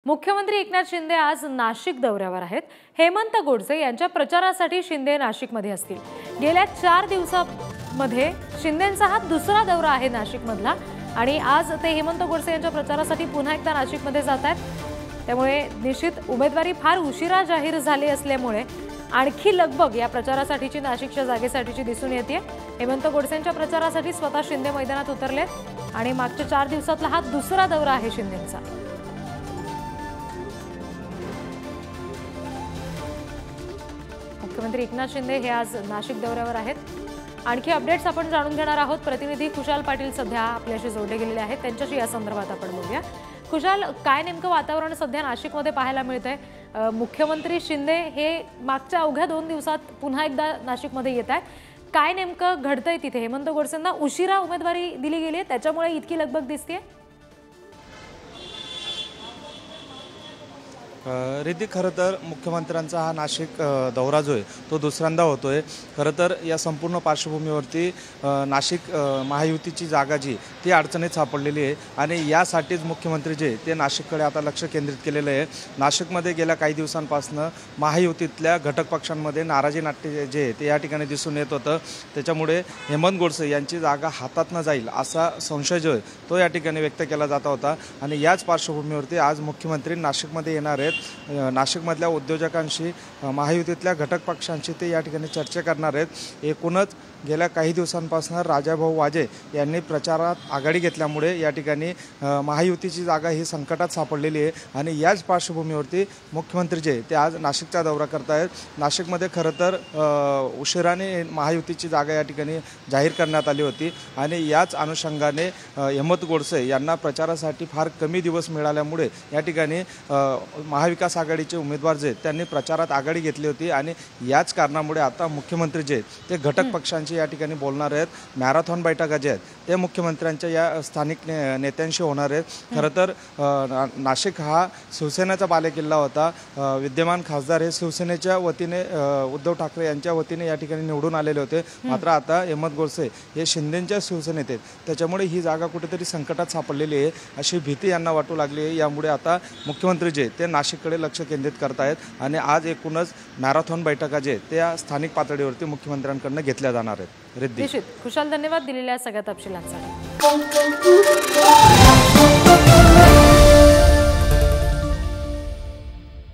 मुख्यमंत्री एकनाथ शिंदे आज नाशिक दौऱ्यावर आहेत। हेमंत गोडसे यांच्या प्रचारासाठी शिंदे नाशिकमध्ये असतील। गेल्या 4 दिवसांमध्ये शिंदेंचा हा दुसरा दौरा आहे नाशिकमधला आणि आज ते हेमंत गोडसे यांच्या प्रचारासाठी पुन्हा एकदा नाशिकमध्ये जात आहेत। त्यामुळे निश्चित उमेदवारी फार उशिरा जाहीर झाली असल्यामुळे आणखी लगबग या प्रचारासाठीची नाशिकच्या जागेसाठीची दिसून येते। हेमंत गोडसेंच्या प्रचारासाठी स्वतः शिंदे मैदानात उतरलेत आणि मागच्या 4 दिवसातला हा दुसरा दौरा आहे शिंदेंचा। मुख्यमंत्री एकनाथ शिंदे हे आज नाशिक दौऱ्यावर आहेत। आणखी अपडेट्स आपण जाणून घेणार आहोत। प्रतिनिधी खुशाल पाटील सध्या आपल्याशी जोडले गेलेले आहेत, त्यांच्याशी या संदर्भात आपण बोलूया। खुशाल, काय नेमकं वातावरण सध्या नाशिकमध्ये पाहायला मिळतंय? मुख्यमंत्री शिंदे हे मागच्या अवघ्या 2 दिवसात पुन्हा एकदा नाशिकमध्ये येत आहेत। काय नेमकं घडतंय तिथे? हेमंत गोडसेंना उशिरा उमेदवारी दिली गेली आहे, त्याच्यामुळे इतकी लगबग दिसतेय? रिद्धी, खरं तर मुख्यमंत्र्यांचा हा नाशिक दौरा जो आहे तो दुसऱ्यांदा होतोय। खरं तर या संपूर्ण पार्श्वभूमीवरती नाशिक महायुतीची जागा जी ती अडचणीत सापडलेली आहे आणि यासाठीच मुख्यमंत्री जे ते नाशिककडे आता लक्ष केंद्रित केलेलं आहे। नाशिकमध्ये गेल्या काही दिवसांपासून महायुतीतल्या घटक पक्षांमध्ये नाराजी नाट्य जे ते या ठिकाणी दिसून येत होतं। त्याच्यामुळे हेमंत गोडसे यांची जागा हातातनं जाईल असा संशय जो आहे तो या ठिकाणी व्यक्त केला जात होता आणि याच पार्श्वभूमीवरती आज मुख्यमंत्री नाशिकमध्ये येणार आहेत। नाशिकमधल्या उद्योजकांशी, महायुतीतल्या घटक पक्षांशी ते या ठिकाणी चर्चा करणार आहेत। एकूणच गेल्या काही दिवसांपासून राजाभाऊ वाजे यांनी प्रचारात आघाडी घेतल्यामुळे या ठिकाणी महायुतीची जागा ही संकटात सापडलेली आहे आणि याच पार्श्वभूमीवरती मुख्यमंत्री जे ते आज नाशिकचा दौरा करत आहेत। नाशिकमध्ये खरं तर उशिराने महायुतीची जागा या ठिकाणी जाहीर करण्यात आली होती आणि याच अनुषंगाने हेमंत गोडसे यांना प्रचारासाठी फार कमी दिवस मिळाल्यामुळे या ठिकाणी महाविकास आघाडीचे उमेदवार जे त्यांनी प्रचारात आघाडी घेतली होती आणि याच कारणामुळे आता मुख्यमंत्री जे ते घटक पक्षांची या ठिकाणी बोलणार आहेत। मॅरेथॉन बैठका जे आहेत ते मुख्यमंत्र्यांच्या या स्थानिक नेत्यांशी होणार आहेत। खरं तर नाशिक हा शिवसेनेचा बालेकिल्ला होता। विद्यमान खासदार हे शिवसेनेच्या वतीने उद्धव ठाकरे यांच्या वतीने या ठिकाणी निवडून आलेले होते, मात्र आता हेमंत गोडसे हे शिंदेंच्या शिवसेनेत आहेत। त्याच्यामुळे ही जागा कुठेतरी संकटात सापडलेली आहे अशी भीती यांना वाटू लागली आहे। यामुळे आता मुख्यमंत्री जे ते नाशिककडे लक्ष केंद्रित करत आहेत आणि आज एकूणच मॅरेथॉन बैठका जे त्या स्थानिक पातळीवरती मुख्यमंत्र्यांकडून घेतल्या जाणार आहेत। रिद्धी, निश्चित खुशाल, धन्यवाद दिलेल्या सगळ्या तपशिलांसाठी।